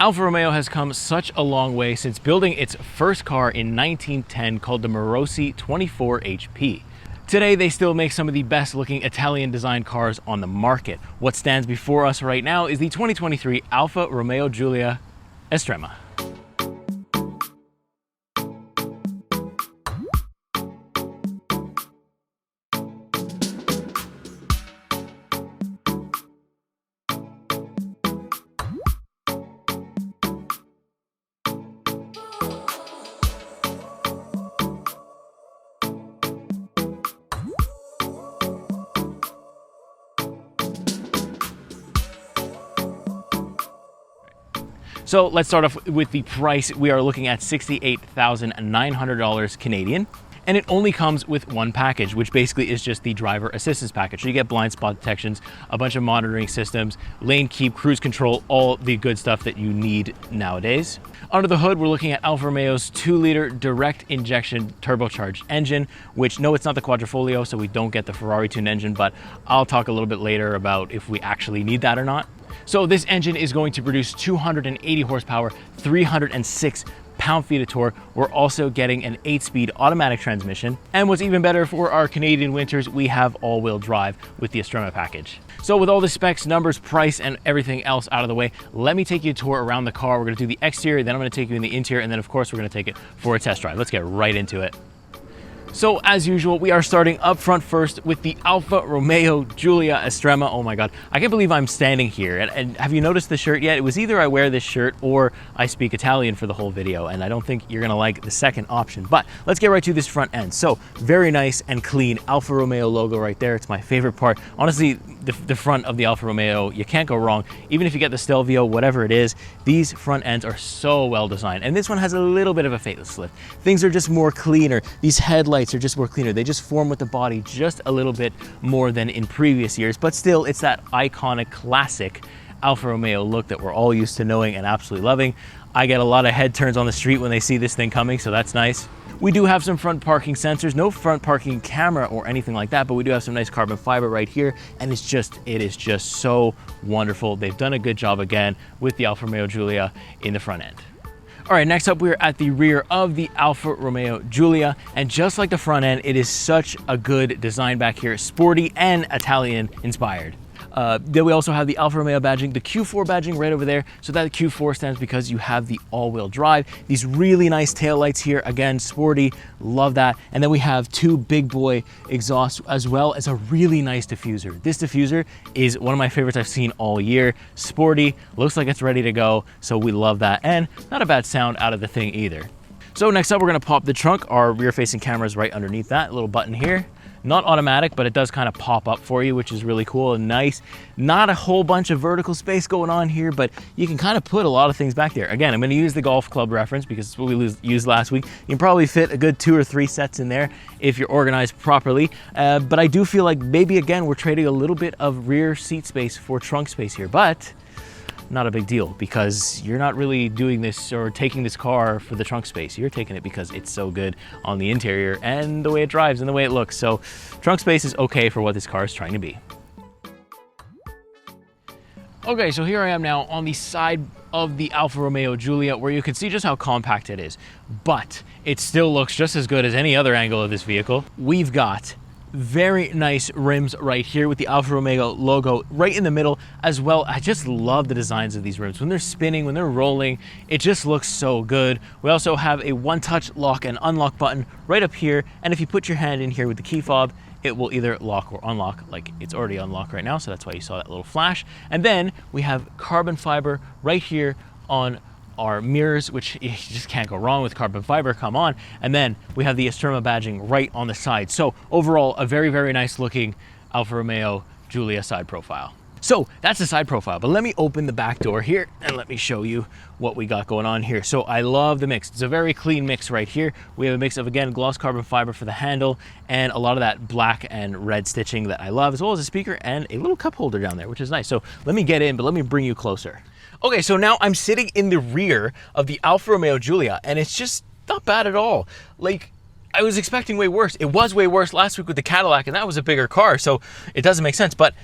Alfa Romeo has come such a long way since building its first car in 1910 called the Morosi 24 HP. Today, they still make some of the best looking Italian designed cars on the market. What stands before us right now is the 2023 Alfa Romeo Giulia Estrema. So let's start off with the price. We are looking at $68,900 Canadian, and it only comes with one package, which basically is just the driver assistance package. So you get blind spot detections, a bunch of monitoring systems, lane keep, cruise control, all the good stuff that you need nowadays. Under the hood, we're looking at Alfa Romeo's 2-liter direct injection turbocharged engine, which no, it's not the Quadrifoglio, so we don't get the Ferrari tuned engine, but I'll talk a little bit later about if we actually need that or not. So this engine is going to produce 280 horsepower, 306 pound-feet of torque. We're also getting an 8-speed automatic transmission. And what's even better for our Canadian winters, we have all-wheel drive with the Estrema package. So with all the specs, numbers, price, and everything else out of the way, let me take you a tour around the car. We're gonna do the exterior, then I'm gonna take you in the interior, and then of course we're gonna take it for a test drive. Let's get right into it. So as usual, we are starting up front first with the Alfa Romeo Giulia Estrema. Oh my God, I can't believe I'm standing here. And have you noticed the shirt yet? It was either I wear this shirt or I speak Italian for the whole video, and I don't think you're gonna like the second option. But let's get right to this front end. So very nice and clean Alfa Romeo logo right there. It's my favorite part. Honestly, the front of the Alfa Romeo, you can't go wrong. Even if you get the Stelvio, whatever it is, these front ends are so well designed. And this one has a little bit of a facelift. Things are just more cleaner. These headlights are just more cleaner. They just form with the body just a little bit more than in previous years, but still it's that iconic classic Alfa Romeo look that we're all used to knowing and absolutely loving. I get a lot of head turns on the street when they see this thing coming, so that's nice. We do have some front parking sensors, no front parking camera or anything like that, but we do have some nice carbon fiber right here, and it is just so wonderful. They've done a good job again with the Alfa Romeo Giulia in the front end. All right, next up, we're at the rear of the Alfa Romeo Giulia, and just like the front end, it is such a good design back here, sporty and Italian inspired. Then we also have the Alfa Romeo badging, the Q4 badging right over there. So that Q4 stands because you have the all-wheel drive. These really nice taillights here, again, sporty, love that. And then we have two big boy exhausts as well as a really nice diffuser. This diffuser is one of my favorites I've seen all year. Sporty, looks like it's ready to go, so we love that. And not a bad sound out of the thing either. So next up, we're gonna pop the trunk. Our rear-facing camera is right underneath that little button here. Not automatic, but it does kind of pop up for you, which is really cool and nice. Not a whole bunch of vertical space going on here, but you can kind of put a lot of things back there. Again, I'm going to use the golf club reference because it's what we used last week. You can probably fit a good 2 or 3 sets in there if you're organized properly. But I do feel like maybe, again, we're trading a little bit of rear seat space for trunk space here, but not a big deal because you're not really doing this or taking this car for the trunk space. You're taking it because it's so good on the interior and the way it drives and the way it looks. So trunk space is okay for what this car is trying to be. Okay, so here I am now on the side of the Alfa Romeo Giulia where you can see just how compact it is, but it still looks just as good as any other angle of this vehicle. We've got very nice rims right here with the Alfa Romeo logo right in the middle as well. I just love the designs of these rims. When they're spinning, when they're rolling, it just looks so good. We also have a one-touch lock and unlock button right up here, and if you put your hand in here with the key fob, it will either lock or unlock. Like it's already unlocked right now, so that's why you saw that little flash. And then we have carbon fiber right here on our mirrors, which you just can't go wrong with carbon fiber, come on. And then we have the Estrema badging right on the side. So overall, a very, very nice looking Alfa Romeo Giulia side profile. So that's the side profile, but let me open the back door here and let me show you what we got going on here. So I love the mix. It's a very clean mix right here. We have a mix of, again, gloss carbon fiber for the handle and a lot of that black and red stitching that I love, as well as a speaker and a little cup holder down there, which is nice. So let me get in, but let me bring you closer. Okay, so now I'm sitting in the rear of the Alfa Romeo Giulia, and it's just not bad at all. Like, I was expecting way worse. It was way worse last week with the Cadillac, and that was a bigger car, so it doesn't make sense. But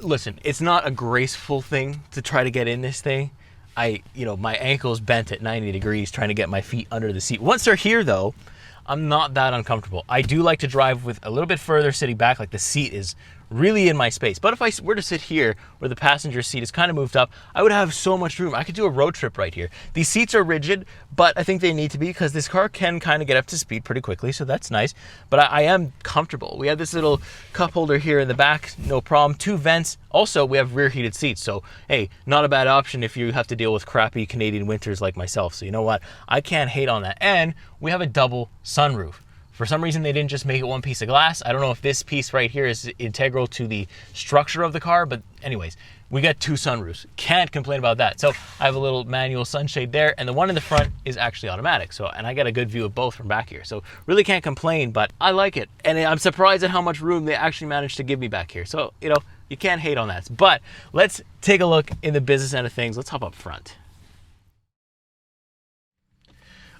listen, it's not a graceful thing to try to get in this thing. my ankle's bent at 90 degrees trying to get my feet under the seat. Once they're here though, I'm not that uncomfortable. I do like to drive with a little bit further sitting back, like the seat is really in my space. But if I were to sit here where the passenger seat is kind of moved up, I would have so much room. I could do a road trip right here. These seats are rigid, but I think they need to be because this car can kind of get up to speed pretty quickly, so that's nice. But I am comfortable. We have this little cup holder here in the back, no problem. 2 vents. Also, we have rear heated seats, so hey, not a bad option if you have to deal with crappy Canadian winters like myself. So you know what? I can't hate on that. And we have a double sunroof. For some reason, they didn't just make it one piece of glass. I don't know if this piece right here is integral to the structure of the car, but anyways, we got 2 sunroofs. Can't complain about that. So I have a little manual sunshade there, and the one in the front is actually automatic. And I got a good view of both from back here. So really can't complain, but I like it. And I'm surprised at how much room they actually managed to give me back here. So, you can't hate on that. But let's take a look in the business end of things. Let's hop up front.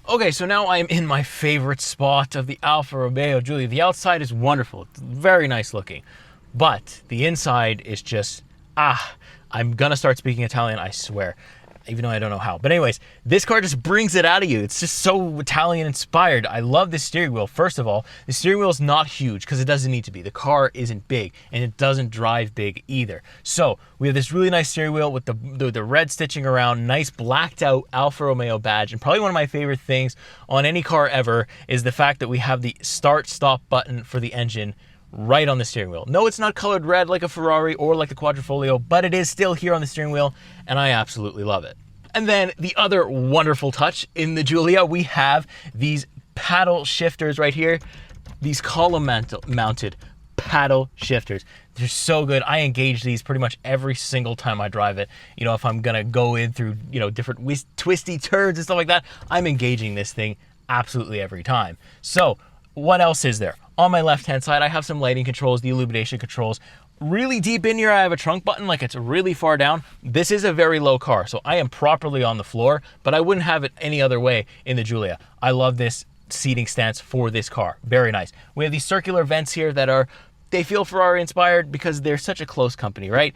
Okay, so now I'm in my favorite spot of the Alfa Romeo Giulia. The outside is wonderful, it's very nice looking, but the inside is just, I'm gonna start speaking Italian, I swear, even though I don't know how. But anyways, this car just brings it out of you. It's just so Italian inspired. I love this steering wheel. First of all, the steering wheel is not huge because it doesn't need to be. The car isn't big and it doesn't drive big either. So we have this really nice steering wheel with the red stitching around, nice blacked out Alfa Romeo badge. And probably one of my favorite things on any car ever is the fact that we have the start stop button for the engine right on the steering wheel. No, it's not colored red like a Ferrari or like the Quadrifoglio, but it is still here on the steering wheel, and I absolutely love it. And then the other wonderful touch in the Giulia, we have these paddle shifters right here, these column mounted paddle shifters. They're so good. I engage these pretty much every single time I drive it. If I'm gonna go in through, different twisty turns and stuff like that, I'm engaging this thing absolutely every time. So what else is there? On my left-hand side, I have some lighting controls, the illumination controls. Really deep in here, I have a trunk button, like it's really far down. This is a very low car, so I am properly on the floor, but I wouldn't have it any other way in the Giulia. I love this seating stance for this car. Very nice. We have these circular vents here that they feel Ferrari inspired because they're such a close company, right?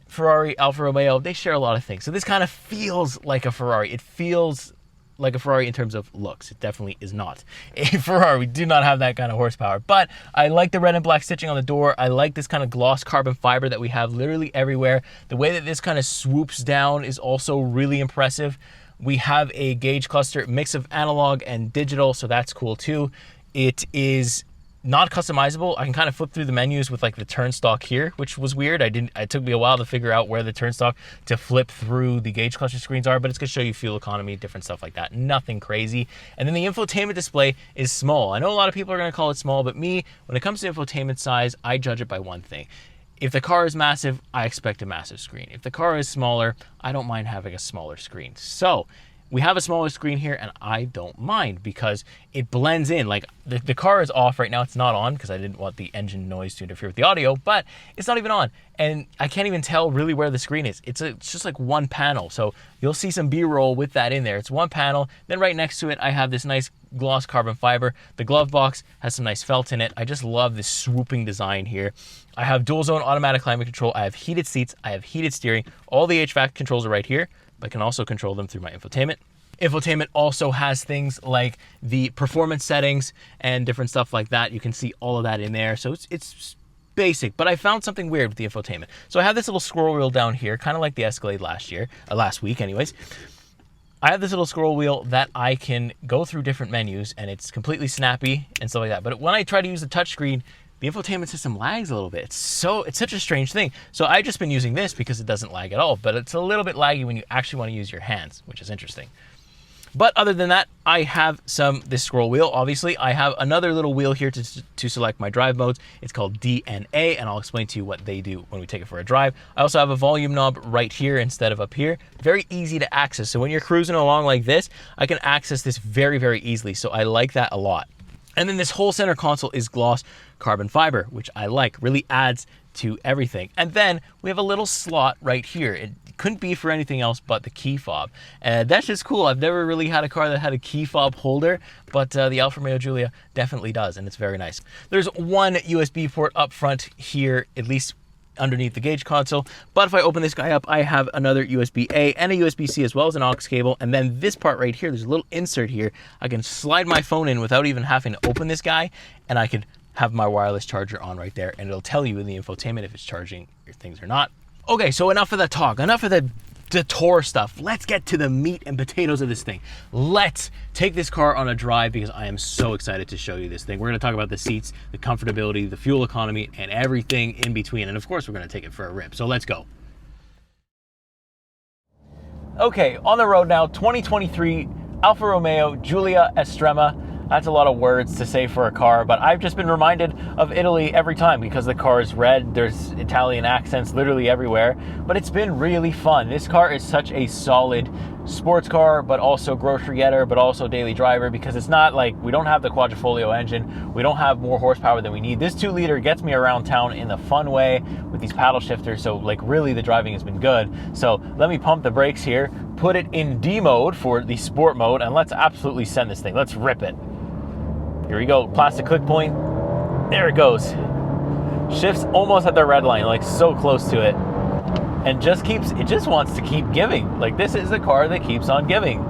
Ferrari, Alfa Romeo, they share a lot of things. So this kind of feels like a Ferrari. It feels like a Ferrari in terms of looks. It definitely is not a Ferrari. We do not have that kind of horsepower, but I like the red and black stitching on the door. I like this kind of gloss carbon fiber that we have literally everywhere. The way that this kind of swoops down is also really impressive. We have a gauge cluster, mix of analog and digital, so that's cool too. It is not customizable. I can kind of flip through the menus with like the turnstock here, which was weird. It took me a while to figure out where the turnstock to flip through the gauge cluster screens are, but it's gonna show you fuel economy, different stuff like that. Nothing crazy. And then the infotainment display is small. I know a lot of people are gonna call it small, but me, when it comes to infotainment size, I judge it by one thing. If the car is massive, I expect a massive screen. If the car is smaller, I don't mind having a smaller screen. So we have a smaller screen here, and I don't mind because it blends in. Like the car is off right now. It's not on because I didn't want the engine noise to interfere with the audio, but it's not even on. And I can't even tell really where the screen is. It's just like one panel. So you'll see some B-roll with that in there. It's one panel. Then right next to it, I have this nice gloss carbon fiber. The glove box has some nice felt in it. I just love this swooping design here. I have dual zone automatic climate control. I have heated seats. I have heated steering. All the HVAC controls are right here, but I can also control them through my infotainment. Infotainment also has things like the performance settings and different stuff like that. You can see all of that in there. So it's basic, but I found something weird with the infotainment. So I have this little scroll wheel down here, kind of like the Escalade last week anyways. I have this little scroll wheel that I can go through different menus, and it's completely snappy and stuff like that. But when I try to use the touchscreen, the infotainment system lags a little bit. It's such a strange thing. So I've just been using this because it doesn't lag at all, but it's a little bit laggy when you actually want to use your hands, which is interesting. But other than that, I have this scroll wheel. Obviously, I have another little wheel here to select my drive modes. It's called D and A, and I'll explain to you what they do when we take it for a drive. I also have a volume knob right here instead of up here. Very easy to access. So when you're cruising along like this, I can access this very, very easily. So I like that a lot. And then this whole center console is gloss carbon fiber, which I like. Really adds to everything. And then we have a little slot right here. It couldn't be for anything else but the key fob. And that's just cool. I've never really had a car that had a key fob holder, but the Alfa Romeo Giulia definitely does, and it's very nice. There's one USB port up front here, at least underneath the gauge console. But if I open this guy up, I have another USB-A and a USB-C as well as an aux cable. And then this part right here, there's a little insert here. I can slide my phone in without even having to open this guy, and I could have my wireless charger on right there, and it'll tell you in the infotainment if it's charging your things or not. Okay, so enough of the talk, enough of the tour stuff. Let's get to the meat and potatoes of this thing. Let's take this car on a drive because I am so excited to show you this thing. We're gonna talk about the seats, the comfortability, the fuel economy, and everything in between. And of course, we're gonna take it for a rip. So let's go. Okay, on the road now, 2023 Alfa Romeo Giulia Estrema. That's a lot of words to say for a car, but I've just been reminded of Italy every time because the car is red. There's Italian accents literally everywhere, but it's been really fun. This car is such a solid sports car, but also grocery getter, but also daily driver, because it's not like we don't have the Quadrifoglio engine. We don't have more horsepower than we need. This 2-liter gets me around town in a fun way with these paddle shifters. So like really the driving has been good. So let me pump the brakes here, put it in D mode for the sport mode, and let's absolutely send this thing. Let's rip it. Here we go, plastic click point. There it goes. Shifts almost at the red line, like so close to it. And it just wants to keep giving. Like this is a car that keeps on giving.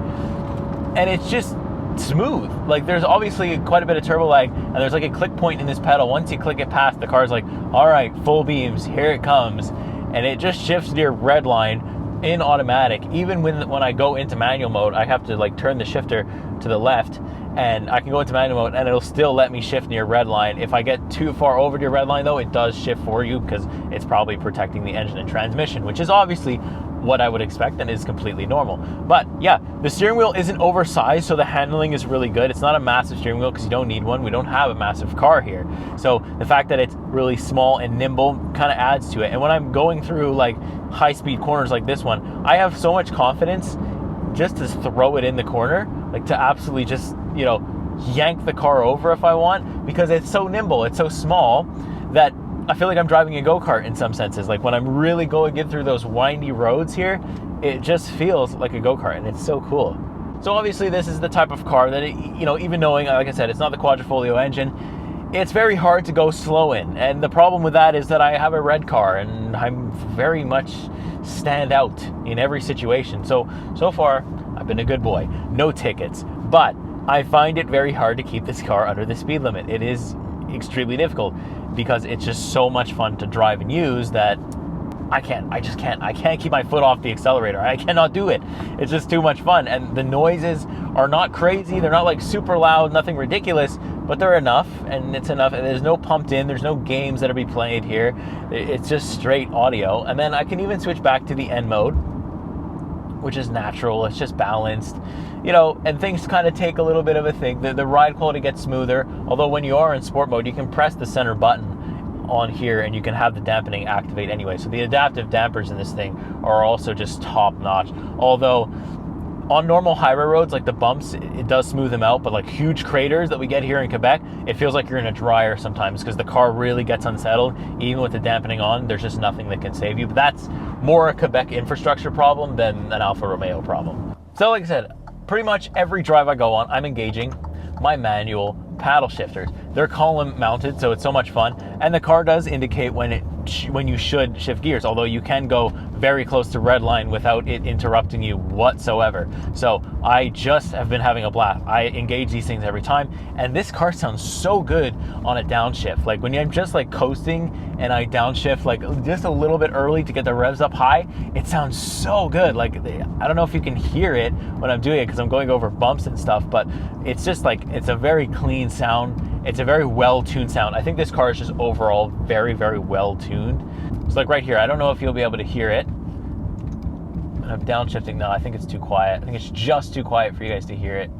And it's just smooth. Like there's obviously quite a bit of turbo lag, and there's like a click point in this pedal. Once you click it past, the car's like, all right, full beams, here it comes. And it just shifts near red line in automatic. Even when I go into manual mode, I have to like turn the shifter to the left, and I can go into manual mode and it'll still let me shift near red line. If I get too far over to your red line though, it does shift for you because it's probably protecting the engine and transmission, which is obviously what I would expect and is completely normal. But yeah, the steering wheel isn't oversized, so the handling is really good. It's not a massive steering wheel because you don't need one. We don't have a massive car here. So the fact that it's really small and nimble kind of adds to it. And when I'm going through like high-speed corners like this one, I have so much confidence just to throw it in the corner, like to absolutely just, you know, yank the car over if I want, because it's so nimble, it's so small that I feel like I'm driving a go-kart in some senses. Like when I'm really get through those windy roads here, it just feels like a go-kart, and it's so cool. So obviously this is the type of car that, you know, even knowing, like I said, it's not the Quadrifoglio engine, it's very hard to go slow in. And the problem with that is that I have a red car and I'm very much stand out in every situation. So far, I've been a good boy. No tickets. But I find it very hard to keep this car under the speed limit. It is extremely difficult because it's just so much fun to drive and use that I just can't keep my foot off the accelerator. I cannot do it. It's just too much fun. And the noises are not crazy. They're not like super loud, nothing ridiculous, but they're enough, and it's enough. And there's no pumped in, there's no games that are being played here. It's just straight audio. And then I can even switch back to the N mode, which is natural. It's just balanced, you know, and things kind of take a little bit of a thing. The ride quality gets smoother. Although when you are in sport mode, you can press the center button on here and you can have the dampening activate anyway. So the adaptive dampers in this thing are also just top notch. Although on normal highway roads, like the bumps, it does smooth them out, but like huge craters that we get here in Quebec, it feels like you're in a dryer sometimes because the car really gets unsettled. Even with the dampening on, there's just nothing that can save you. But that's more a Quebec infrastructure problem than an Alfa Romeo problem. So like I said, pretty much every drive I go on, I'm engaging my manual paddle shifters. They're column mounted, so it's so much fun. And the car does indicate when you should shift gears, although you can go very close to red line without it interrupting you whatsoever. So I just have been having a blast. I engage these things every time, and this car sounds so good on a downshift. Like when I'm just like coasting and I downshift like just a little bit early to get the revs up high, it sounds so good. Like I don't know if you can hear it when I'm doing it because I'm going over bumps and stuff, but it's just like, it's a very clean sound. It's a very well-tuned sound. I think this car is just overall very, very well-tuned. It's like right here, I don't know if you'll be able to hear it. I'm downshifting now. I think it's too quiet. I think it's just too quiet for you guys to hear it.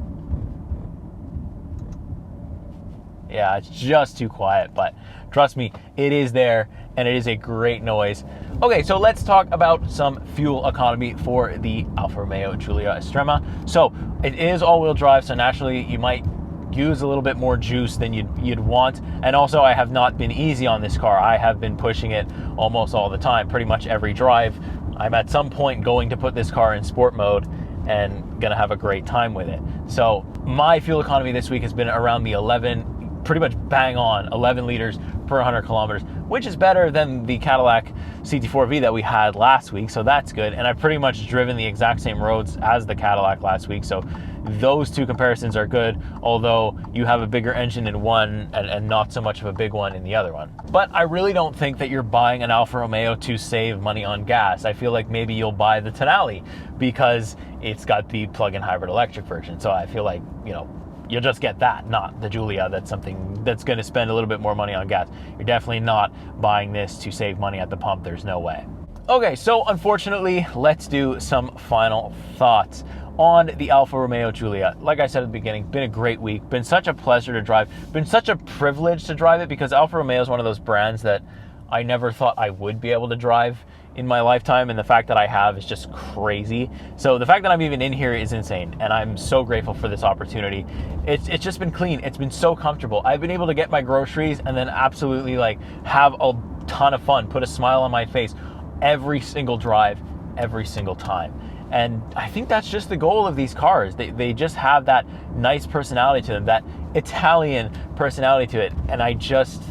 Yeah, it's just too quiet, but trust me, it is there, and it is a great noise. Okay, so let's talk about some fuel economy for the Alfa Romeo Giulia Estrema. So it is all-wheel drive, so naturally you might use a little bit more juice than you'd want. And also, I have not been easy on this car. I have been pushing it almost all the time. Pretty much every drive, I'm at some point going to put this car in sport mode and gonna have a great time with it. So my fuel economy this week has been around the 11, pretty much bang on 11 liters per 100 kilometers, which is better than the Cadillac CT4V that we had last week, so that's good. And I've pretty much driven the exact same roads as the Cadillac last week, so those two comparisons are good, although you have a bigger engine in one and not so much of a big one in the other one. But I really don't think that you're buying an Alfa Romeo to save money on gas. I feel like maybe you'll buy the Tonale because it's got the plug-in hybrid electric version. So I feel like, you know, you'll just get that, not the Giulia. That's something that's going to spend a little bit more money on gas. You're definitely not buying this to save money at the pump. There's no way. Okay, so unfortunately, let's do some final thoughts on the Alfa Romeo Giulia. Like I said at the beginning, been a great week, been such a pleasure to drive, been such a privilege to drive it, because Alfa Romeo is one of those brands that I never thought I would be able to drive in my lifetime, and the fact that I have is just crazy. So the fact that I'm even in here is insane, and I'm so grateful for this opportunity. It's just been clean. It's been so comfortable. I've been able to get my groceries and then absolutely like have a ton of fun, put a smile on my face every single drive, every single time. And I think that's just the goal of these cars. They just have that nice personality to them, that Italian personality to it. And I just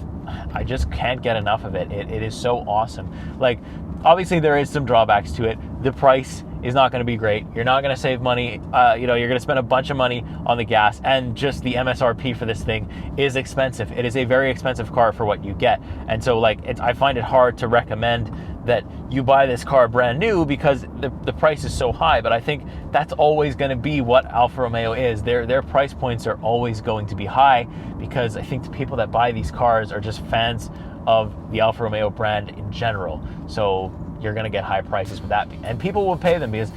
can't get enough of it. It is so awesome. Like, obviously there is some drawbacks to it. The price is not going to be great. You're not going to save money. You know, you're going to spend a bunch of money on the gas, and just the MSRP for this thing is expensive. It is a very expensive car for what you get. And so like, I find it hard to recommend that you buy this car brand new because the price is so high. But I think that's always going to be what Alfa Romeo is. Their price points are always going to be high, because I think the people that buy these cars are just fans of the Alfa Romeo brand in general. So you're going to get high prices with that, and people will pay them, because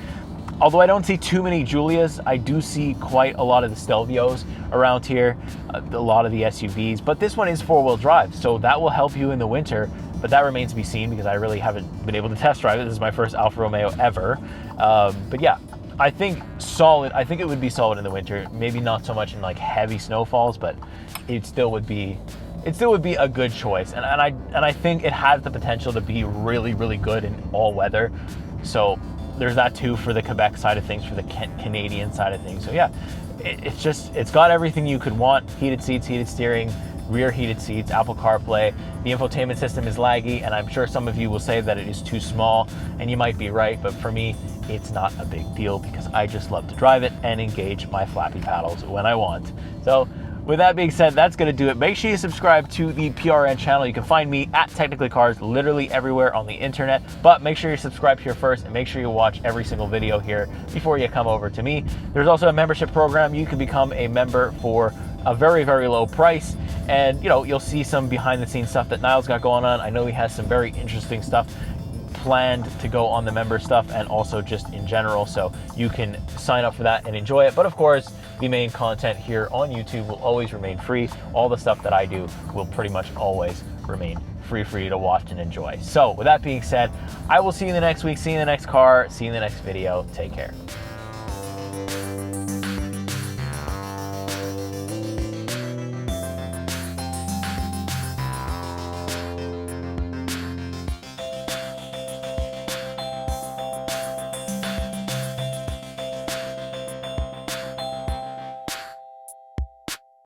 although I don't see too many Giulias, I do see quite a lot of the Stelvios around here, a lot of the SUVs, but this one is four-wheel drive, so that will help you in the winter. But that remains to be seen, because I really haven't been able to test drive it. This is my first Alfa Romeo ever. But yeah, I think solid. I think it would be solid in the winter. Maybe not so much in like heavy snowfalls, but it still would be a good choice. And I think it has the potential to be really, really good in all weather. So there's that too for the Québec side of things, for the Canadian side of things. So yeah, it's got everything you could want: heated seats, heated steering, rear heated seats, Apple CarPlay. The infotainment system is laggy, and I'm sure some of you will say that it is too small, and you might be right, but for me, it's not a big deal, because I just love to drive it and engage my flappy paddles when I want. So with that being said, that's going to do it. Make sure you subscribe to the PRN channel. You can find me at Technically Cars literally everywhere on the internet, but make sure you subscribe here first, and make sure you watch every single video here before you come over to me. There's also a membership program. You can become a member for a very, very low price, and you know, you'll see some behind the scenes stuff that Niall's got going on. I know he has some very interesting stuff planned to go on the member stuff, and also just in general, so you can sign up for that and enjoy it. But of course, the main content here on YouTube will always remain free. All the stuff that I do will pretty much always remain free for you to watch and enjoy. So with that being said, I will see you in the next week, see you in the next car, see you in the next video. Take care.